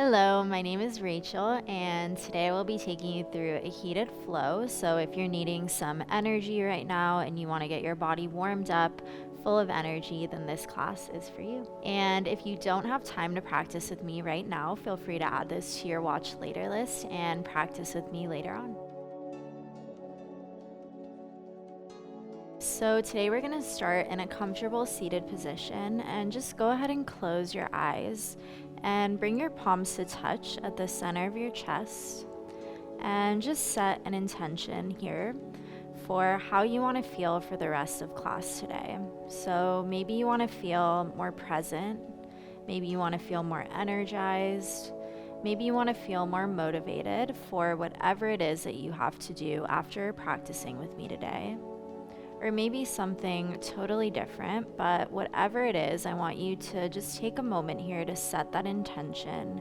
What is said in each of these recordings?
Hello, my name is Rachel, and today I will be taking you through a heated flow. So, if you're needing some energy right now and you want to get your body warmed up, full of energy, then this class is for you. And if you don't have time to practice with me right now, feel free to add this to your watch later list and practice with me later on. So, today we're going to start in a comfortable seated position, and just go ahead and close your eyes and bring your palms to touch at the center of your chest, and just set an intention here for how you want to feel for the rest of class today. So maybe you want to feel more present, maybe you want to feel more energized, maybe you want to feel more motivated for whatever it is that you have to do after practicing with me today. Or maybe something totally different, but whatever it is, I want you to just take a moment here to set that intention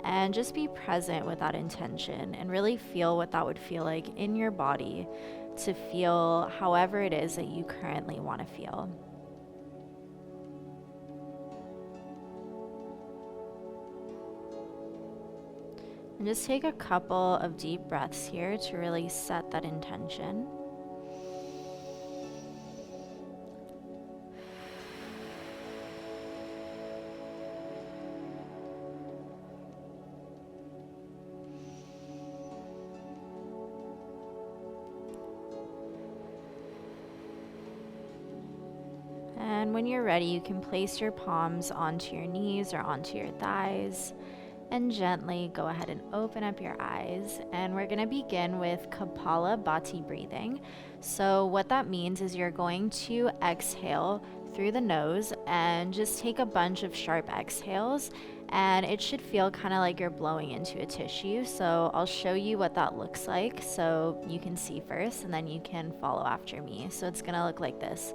and just be present with that intention and really feel what that would feel like in your body to feel however it is that you currently want to feel. And just take a couple of deep breaths here to really set that intention. And when you're ready, you can place your palms onto your knees or onto your thighs and gently go ahead and open up your eyes. And we're going to begin with Kapalabhati breathing. So what that means is you're going to exhale through the nose and just take a bunch of sharp exhales, and it should feel kind of like you're blowing into a tissue. So I'll show you what that looks like so you can see first, and then you can follow after me. So it's going to look like this.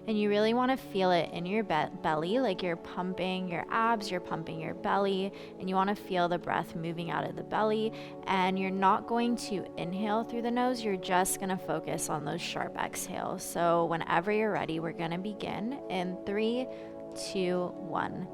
And you really want to feel it in your belly, like you're pumping your abs, you're pumping your belly, and you want to feel the breath moving out of the belly. And you're not going to inhale through the nose, you're just going to focus on those sharp exhales. So whenever you're ready, we're going to begin in 3, 2, 1.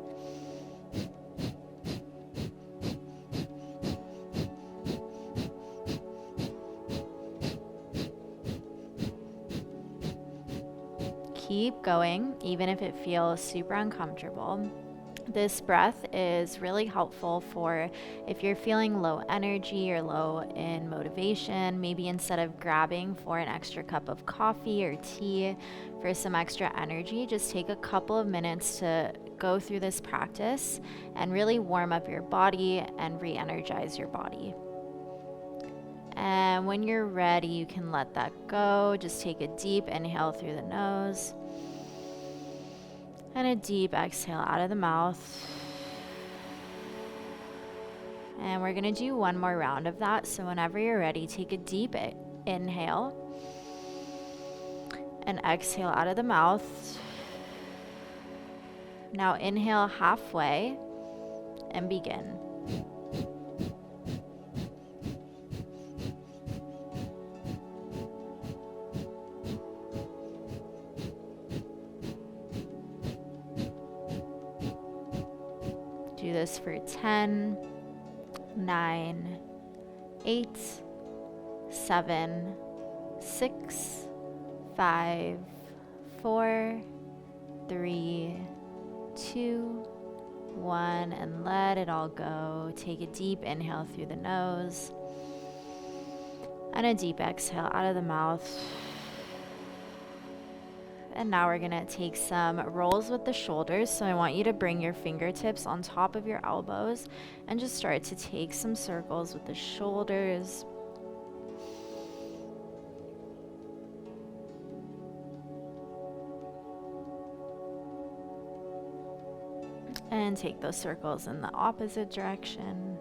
Keep going, even if it feels super uncomfortable. This breath is really helpful for if you're feeling low energy or low in motivation. Maybe instead of grabbing for an extra cup of coffee or tea for some extra energy, just take a couple of minutes to go through this practice and really warm up your body and re-energize your body. And when you're ready, you can let that go. Just take a deep inhale through the nose and a deep exhale out of the mouth. And we're going to do one more round of that. So whenever you're ready, take a deep inhale and exhale out of the mouth. Now inhale halfway and begin. Do this for 10, 9, 8, 7, 6, 5, 4, 3, 2, 1, and let it all go. Take a deep inhale through the nose and a deep exhale out of the mouth. And now we're gonna take some rolls with the shoulders. So I want you to bring your fingertips on top of your elbows and just start to take some circles with the shoulders. And take those circles in the opposite direction.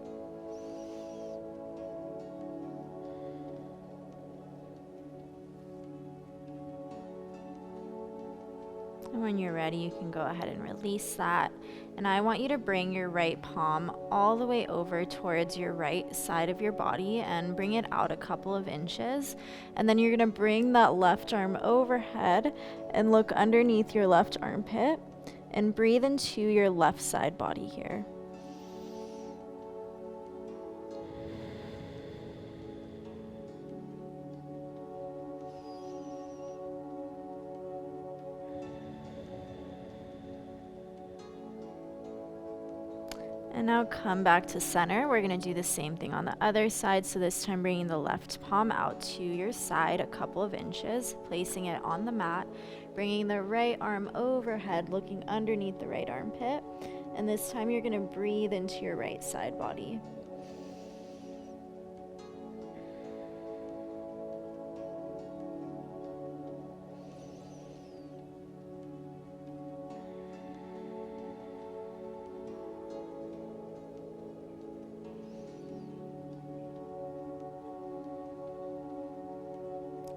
And when you're ready, you can go ahead and release that. And I want you to bring your right palm all the way over towards your right side of your body and bring it out a couple of inches. And then you're going to bring that left arm overhead and look underneath your left armpit. And breathe into your left side body here. And now come back to center. We're going to do the same thing on the other side. So this time bringing the left palm out to your side a couple of inches, placing it on the mat, bringing the right arm overhead, looking underneath the right armpit. And this time you're going to breathe into your right side body.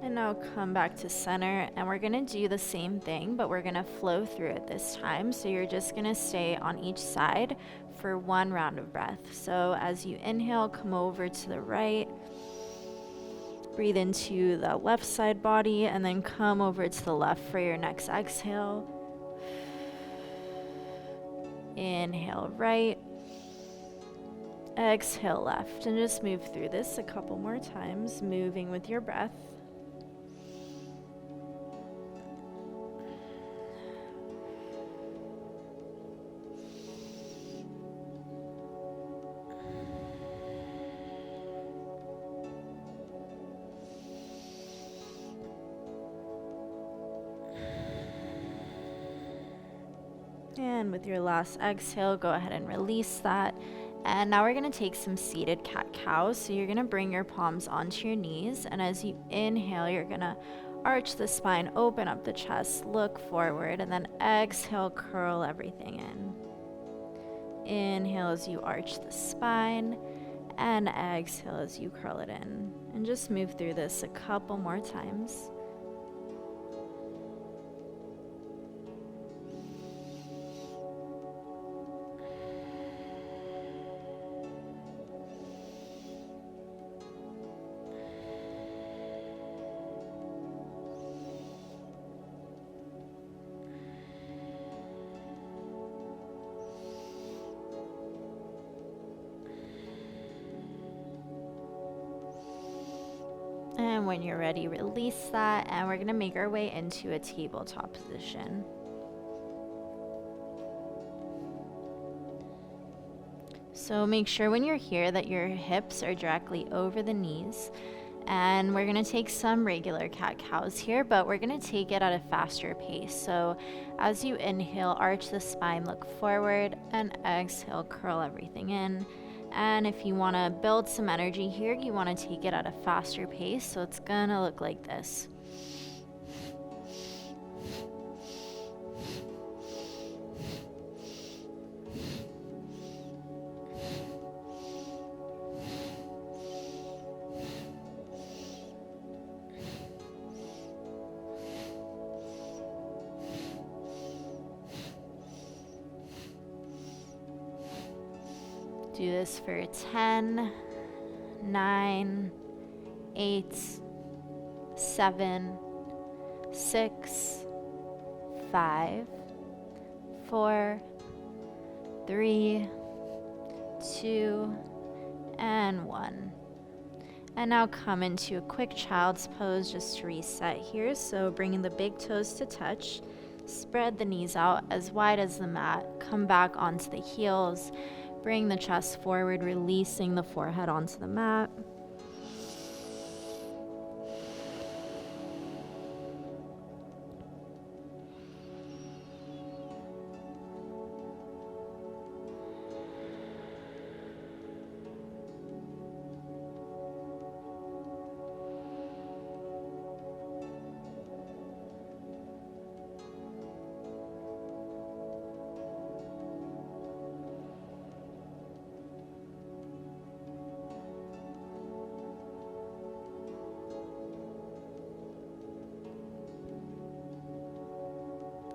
And now come back to center, and we're gonna do the same thing, but we're gonna flow through it this time. So you're just gonna stay on each side for one round of breath. So as you inhale, come over to the right, breathe into the left side body, and then come over to the left for your next exhale. Inhale right, exhale left, and just move through this a couple more times, moving with your breath. And with your last exhale, go ahead and release that. And now we're going to take some seated cat-cow. So you're going to bring your palms onto your knees. And as you inhale, you're going to arch the spine, open up the chest, look forward, and then exhale, curl everything in. Inhale as you arch the spine, and exhale as you curl it in. And just move through this a couple more times. And when you're ready, release that, and we're going to make our way into a tabletop position. So make sure when you're here that your hips are directly over the knees. And we're going to take some regular cat-cows here, but we're going to take it at a faster pace. So as you inhale, arch the spine, look forward, and exhale, curl everything in. And if you want to build some energy here, you want to take it at a faster pace. So it's going to look like this. Do this for 10, 9, 8, 7, 6, 5, 4, 3, 2, and 1. And now come into a quick child's pose just to reset here. So bringing the big toes to touch, spread the knees out as wide as the mat, come back onto the heels. Bring the chest forward, releasing the forehead onto the mat.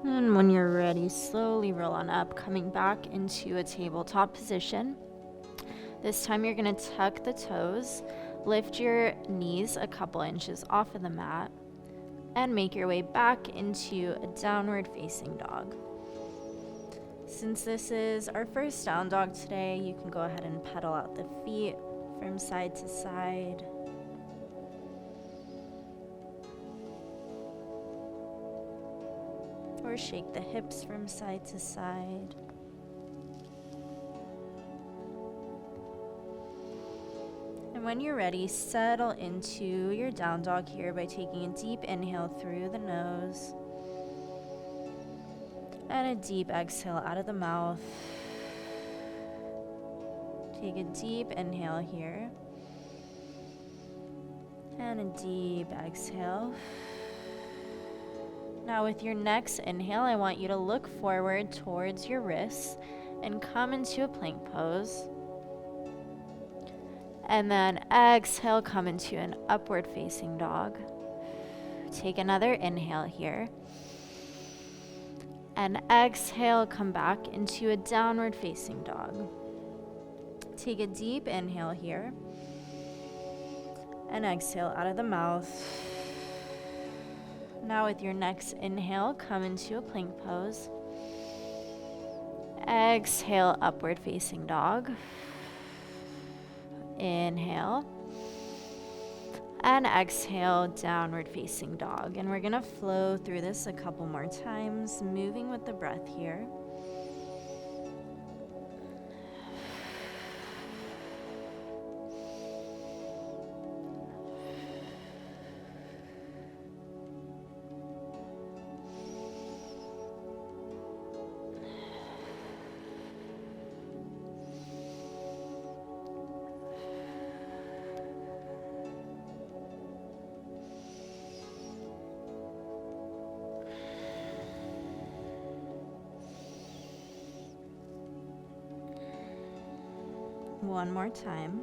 And when you're ready, slowly roll on up, coming back into a tabletop position. This time you're going to tuck the toes, lift your knees a couple inches off of the mat, and make your way back into a downward facing dog. Since this is our first down dog today, you can go ahead and pedal out the feet from side to side. Or shake the hips from side to side. And when you're ready, settle into your down dog here by taking a deep inhale through the nose and a deep exhale out of the mouth. Take a deep inhale here and a deep exhale. Now with your next inhale, I want you to look forward towards your wrists and come into a plank pose. And then exhale, come into an upward facing dog. Take another inhale here. And exhale, come back into a downward facing dog. Take a deep inhale here. And exhale out of the mouth. Now with your next inhale, come into a plank pose. Exhale, upward facing dog. Inhale. And exhale, downward facing dog. And we're gonna flow through this a couple more times, moving with the breath here. One more time.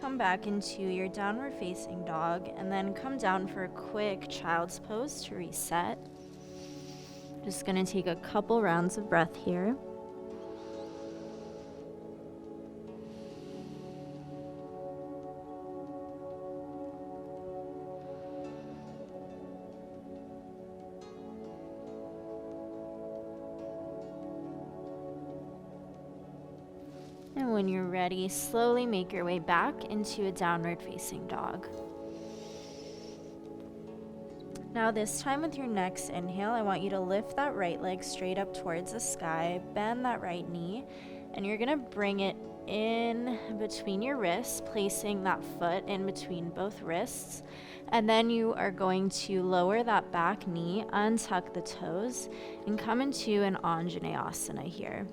Come back into your downward facing dog and then come down for a quick child's pose to reset. Just going to take a couple rounds of breath here. And when you're ready, slowly make your way back into a downward facing dog. Now this time with your next inhale, I want you to lift that right leg straight up towards the sky, bend that right knee, and you're gonna bring it in between your wrists, placing that foot in between both wrists. And then you are going to lower that back knee, untuck the toes, and come into an Anjaneyasana here.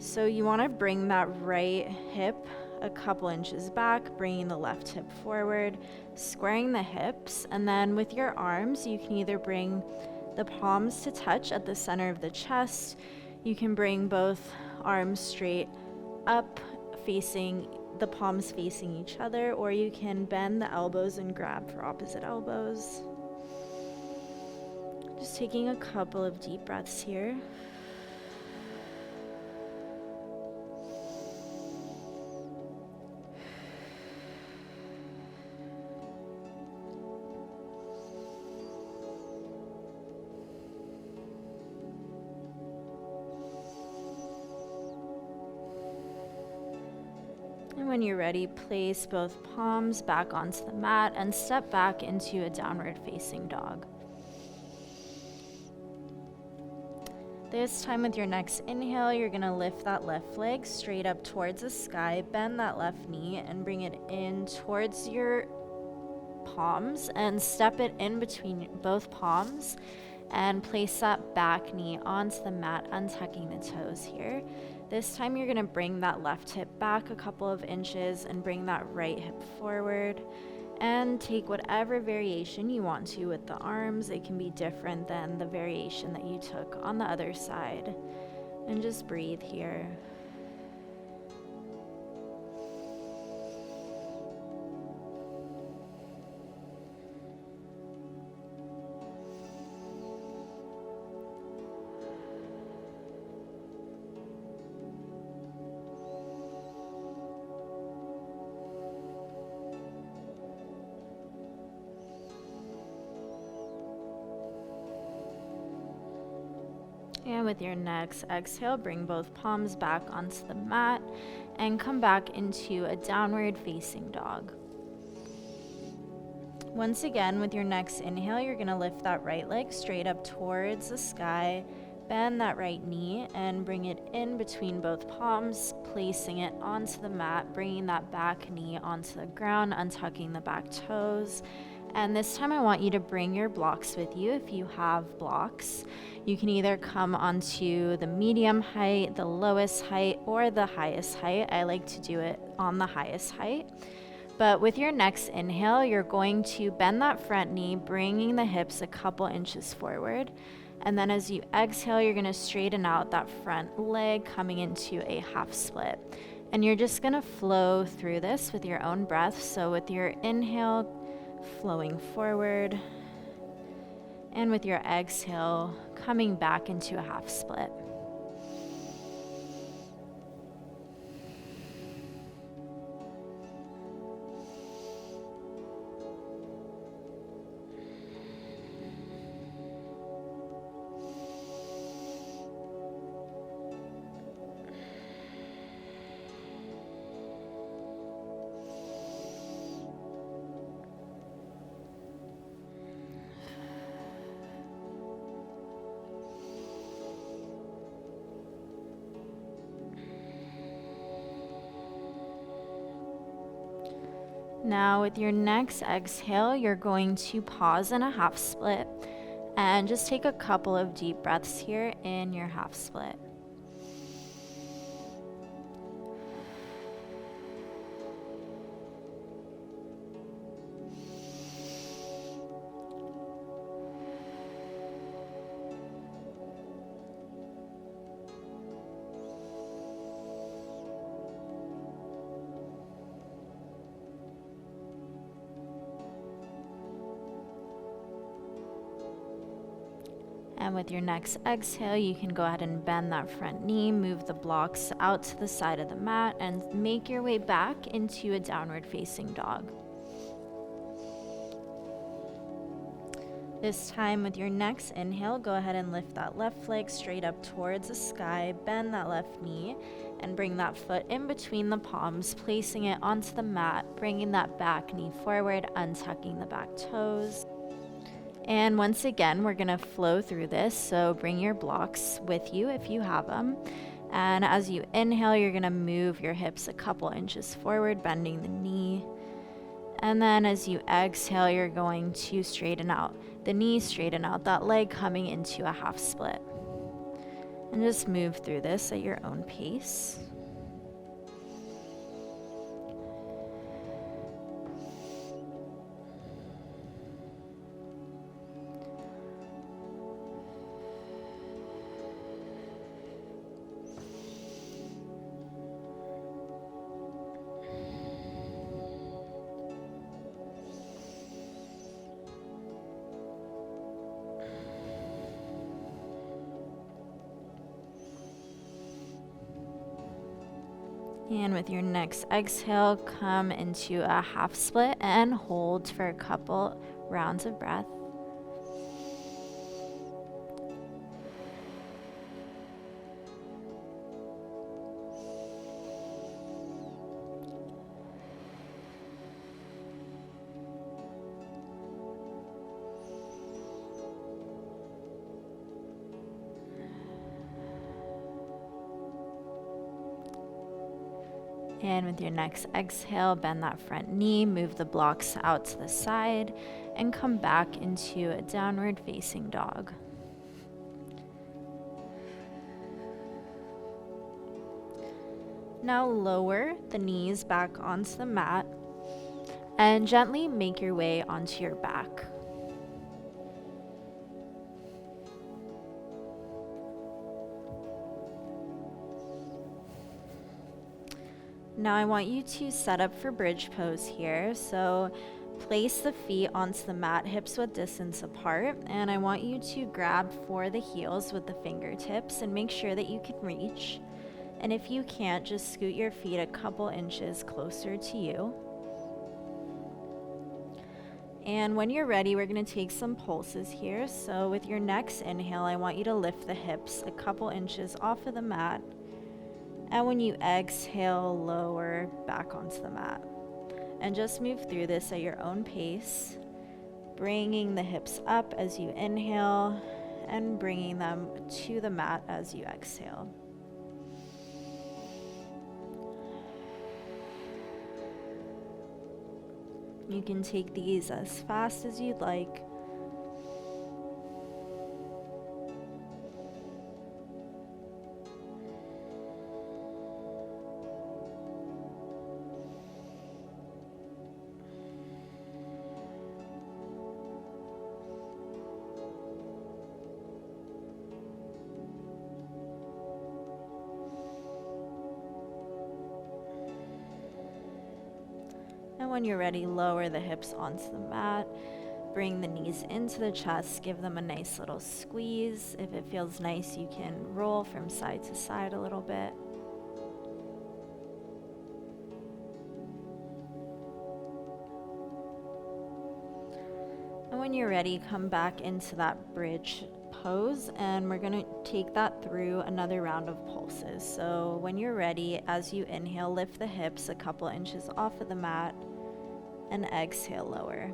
So you want to bring that right hip a couple inches back, bringing the left hip forward, squaring the hips, and then with your arms, you can either bring the palms to touch at the center of the chest, you can bring both arms straight up, facing the palms facing each other, or you can bend the elbows and grab for opposite elbows. Just taking a couple of deep breaths here. And when you're ready, place both palms back onto the mat and step back into a downward facing dog. This time with your next inhale, you're gonna lift that left leg straight up towards the sky, bend that left knee and bring it in towards your palms and step it in between both palms and place that back knee onto the mat, untucking the toes here. This time you're gonna bring that left hip back a couple of inches and bring that right hip forward and take whatever variation you want to with the arms. It can be different than the variation that you took on the other side. And just breathe here. And with your next exhale, bring both palms back onto the mat and come back into a downward facing dog. Once again, with your next inhale, you're going to lift that right leg straight up towards the sky, bend that right knee and bring it in between both palms, placing it onto the mat, bringing that back knee onto the ground, untucking the back toes. And this time I want you to bring your blocks with you if you have blocks. You can either come onto the medium height, the lowest height, or the highest height. I like to do it on the highest height. But with your next inhale, you're going to bend that front knee, bringing the hips a couple inches forward. And then as you exhale, you're gonna straighten out that front leg, coming into a half split. And you're just gonna flow through this with your own breath. So with your inhale, flowing forward, and with your exhale, coming back into a half split. Now with your next exhale, you're going to pause in a half split and just take a couple of deep breaths here in your half split. And with your next exhale, you can go ahead and bend that front knee, move the blocks out to the side of the mat, and make your way back into a downward facing dog. This time with your next inhale, go ahead and lift that left leg straight up towards the sky, bend that left knee, and bring that foot in between the palms, placing it onto the mat, bringing that back knee forward, untucking the back toes. And once again, we're gonna flow through this, so bring your blocks with you if you have them. And as you inhale, you're gonna move your hips a couple inches forward, bending the knee. And then as you exhale, you're going to straighten out the knee, straighten out that leg, coming into a half split. And just move through this at your own pace. And with your next exhale, come into a half split and hold for a couple rounds of breath. And with your next exhale, bend that front knee, move the blocks out to the side, and come back into a downward facing dog. Now lower the knees back onto the mat and gently make your way onto your back. Now I want you to set up for bridge pose here. So place the feet onto the mat, hips width distance apart, and I want you to grab for the heels with the fingertips and make sure that you can reach. And if you can't, just scoot your feet a couple inches closer to you. And when you're ready, we're gonna take some pulses here. So with your next inhale, I want you to lift the hips a couple inches off of the mat. And when you exhale, lower back onto the mat. And just move through this at your own pace, bringing the hips up as you inhale and bringing them to the mat as you exhale. You can take these as fast as you'd like. And when you're ready, lower the hips onto the mat. Bring the knees into the chest. Give them a nice little squeeze. If it feels nice, you can roll from side to side a little bit. And when you're ready, come back into that bridge pose, and we're going to take that through another round of pulses. So when you're ready, as you inhale, lift the hips a couple inches off of the mat and exhale, lower.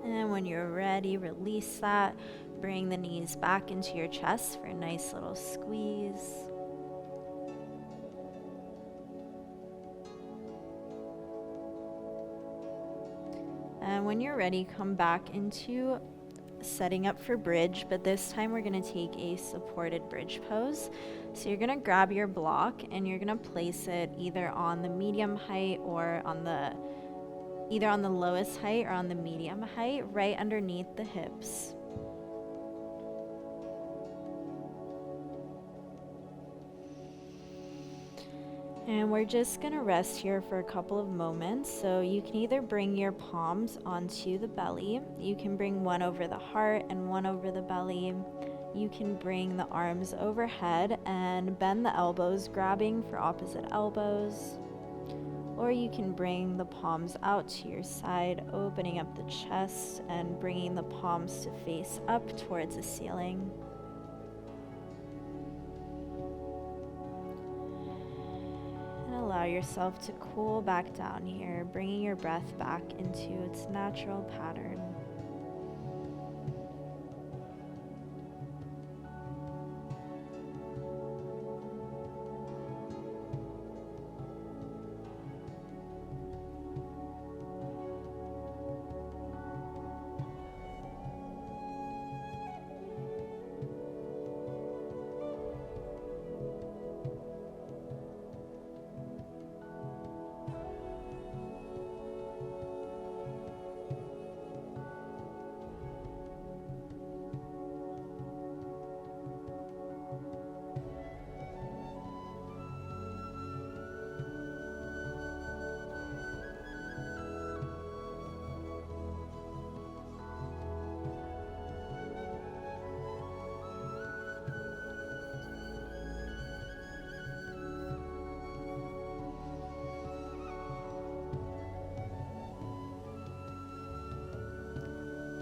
And when you're ready, release that. Bring the knees back into your chest for a nice little squeeze. And when you're ready, come back into setting up for bridge, but this time we're going to take a supported bridge pose. So you're going to grab your block and you're going to place it either on the medium height or on the lowest height or on the medium height, right underneath the hips. And we're just gonna rest here for a couple of moments. So you can either bring your palms onto the belly, you can bring one over the heart and one over the belly. You can bring the arms overhead and bend the elbows, grabbing for opposite elbows. Or you can bring the palms out to your side, opening up the chest and bringing the palms to face up towards the ceiling. And allow yourself to cool back down here, bringing your breath back into its natural pattern.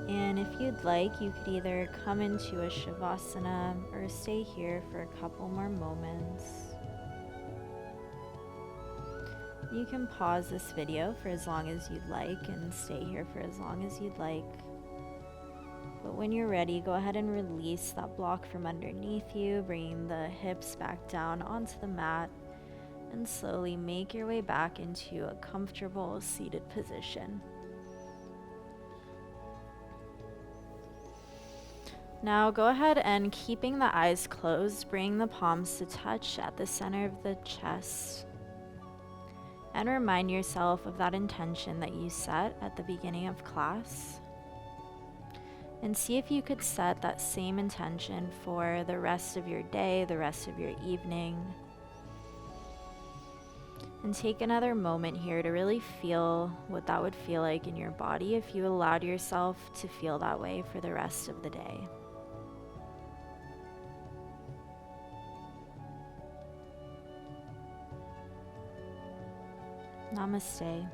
And if you'd like, you could either come into a Shavasana or stay here for a couple more moments. You can pause this video for as long as you'd like and stay here for as long as you'd like. But when you're ready, go ahead and release that block from underneath you, bringing the hips back down onto the mat, and slowly make your way back into a comfortable seated position. Now go ahead and, keeping the eyes closed, bring the palms to touch at the center of the chest. And remind yourself of that intention that you set at the beginning of class. And see if you could set that same intention for the rest of your day, the rest of your evening. And take another moment here to really feel what that would feel like in your body if you allowed yourself to feel that way for the rest of the day. Namaste.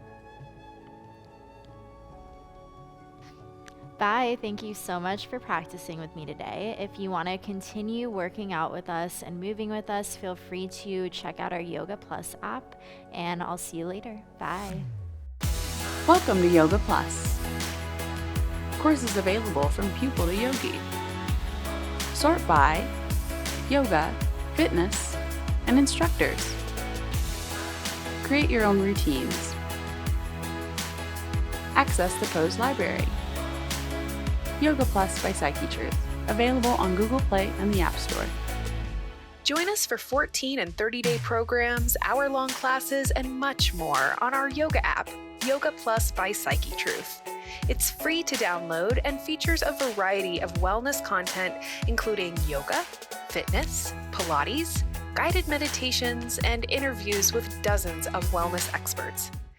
Bye. Thank you so much for practicing with me today. If you want to continue working out with us and moving with us, feel free to check out our Yoga Plus app, and I'll see you later. Bye. Welcome to Yoga Plus. Courses available from pupil to yogi. Sort by yoga, fitness, and instructors. Create your own routines. Access the pose library. Yoga Plus by Psyche Truth, available on Google Play and the App Store. Join us for 14 and 30-day programs, hour-long classes, and much more on our yoga app, Yoga Plus by Psyche Truth. It's free to download and features a variety of wellness content, including yoga, fitness, Pilates, guided meditations, and interviews with dozens of wellness experts.